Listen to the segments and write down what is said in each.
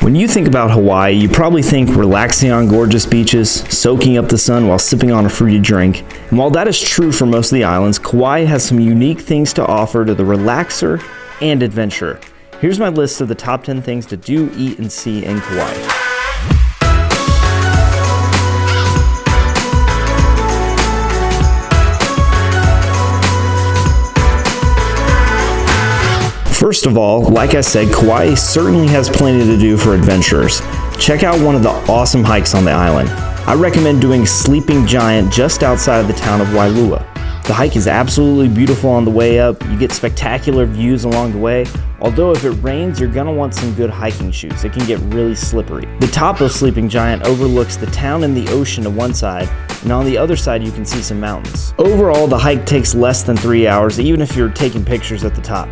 When you think about Hawaii, you probably think relaxing on gorgeous beaches, soaking up the sun while sipping on a fruity drink. And while that is true for most of the islands, Kauai has some unique things to offer to the relaxer and adventurer. Here's my list of the top 10 things to do, eat, and see in Kauai. First of all, like I said, Kauai certainly has plenty to do for adventurers. Check out one of the awesome hikes on the island. I recommend doing Sleeping Giant just outside of the town of Wailua. The hike is absolutely beautiful on the way up. You get spectacular views along the way. Although if it rains, you're gonna want some good hiking shoes. It can get really slippery. The top of Sleeping Giant overlooks the town and the ocean to one side, and on the other side you can see some mountains. Overall, the hike takes less than 3 hours, even if you're taking pictures at the top.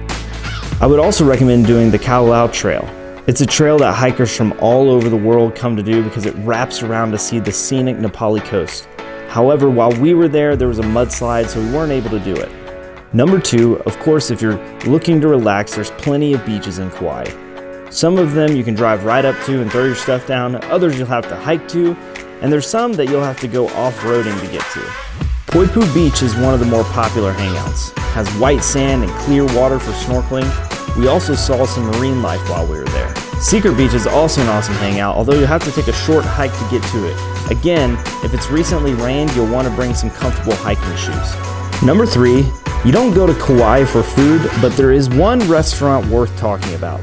I would also recommend doing the Kauai Trail. It's a trail that hikers from all over the world come to do because it wraps around to see the scenic Nepali coast. However, while we were there was a mudslide, so we weren't able to do it. Number 2, of course, if you're looking to relax, there's plenty of beaches in Kauai. Some of them you can drive right up to and throw your stuff down, others you'll have to hike to, and there's some that you'll have to go off-roading to get to. Poipu Beach is one of the more popular hangouts. It has white sand and clear water for snorkeling. We also saw some marine life while we were there. Secret Beach is also an awesome hangout, although you'll have to take a short hike to get to it. Again, if it's recently rained, you'll want to bring some comfortable hiking shoes. Number 3, you don't go to Kauai for food, but there is one restaurant worth talking about,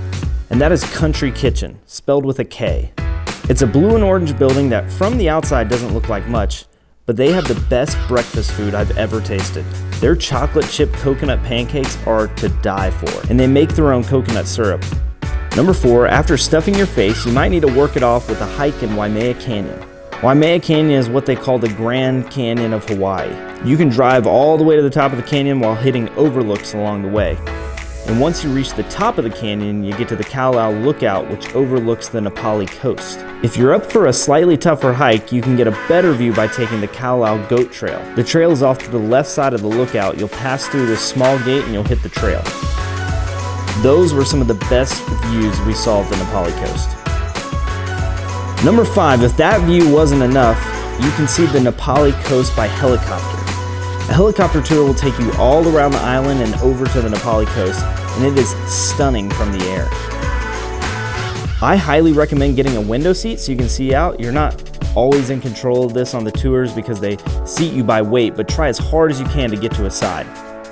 and that is Kountry Kitchen, spelled with a K. It's a blue and orange building that from the outside doesn't look like much, but they have the best breakfast food I've ever tasted. Their chocolate chip coconut pancakes are to die for, and they make their own coconut syrup. Number 4, after stuffing your face, you might need to work it off with a hike in Waimea Canyon. Waimea Canyon is what they call the Grand Canyon of Hawaii. You can drive all the way to the top of the canyon while hitting overlooks along the way. And once you reach the top of the canyon, you get to the Kauai Lookout, which overlooks the Nepali coast. If you're up for a slightly tougher hike, you can get a better view by taking the Kauai Goat Trail. The trail is off to the left side of the lookout. You'll pass through this small gate and you'll hit the trail. Those were some of the best views we saw of the Nepali coast. Number 5, if that view wasn't enough, you can see the Nepali coast by helicopter. A helicopter tour will take you all around the island and over to the Nepali coast, and it is stunning from the air. I highly recommend getting a window seat so you can see out. You're not always in control of this on the tours because they seat you by weight, but try as hard as you can to get to a side.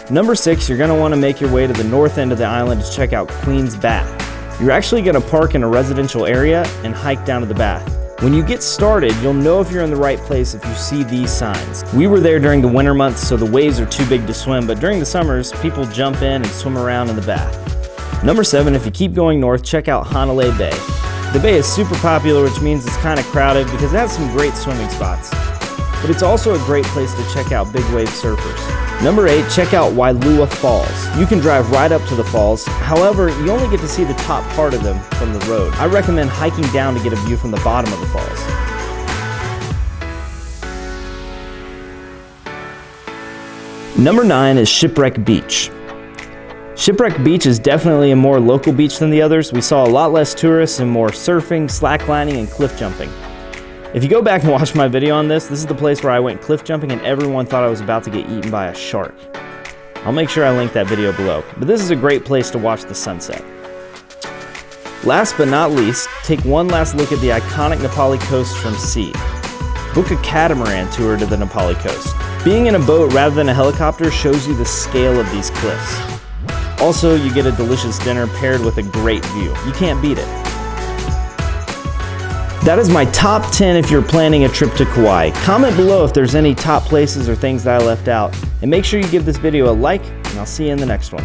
Number 6, you're going to want to make your way to the north end of the island to check out Queen's Bath. You're actually going to park in a residential area and hike down to the bath. When you get started, you'll know if you're in the right place if you see these signs. We were there during the winter months, so the waves are too big to swim, but during the summers, people jump in and swim around in the bath. Number 7, if you keep going north, check out Hanalei Bay. The bay is super popular, which means it's kind of crowded because it has some great swimming spots. But it's also a great place to check out big wave surfers. Number 8, check out Wailua Falls. You can drive right up to the falls. However, you only get to see the top part of them from the road. I recommend hiking down to get a view from the bottom of the falls. Number 9 is Shipwreck Beach. Shipwreck Beach is definitely a more local beach than the others. We saw a lot less tourists and more surfing, slacklining, and cliff jumping. If you go back and watch my video on this is the place where I went cliff jumping and everyone thought I was about to get eaten by a shark. I'll make sure I link that video below, but this is a great place to watch the sunset. Last but not least, take one last look at the iconic Nepali coast from sea. Book a catamaran tour to the Nepali coast. Being in a boat rather than a helicopter shows you the scale of these cliffs. Also, you get a delicious dinner paired with a great view. You can't beat it. That is my top 10 if you're planning a trip to Kauai. Comment below if there's any top places or things that I left out. And make sure you give this video a like, and I'll see you in the next one.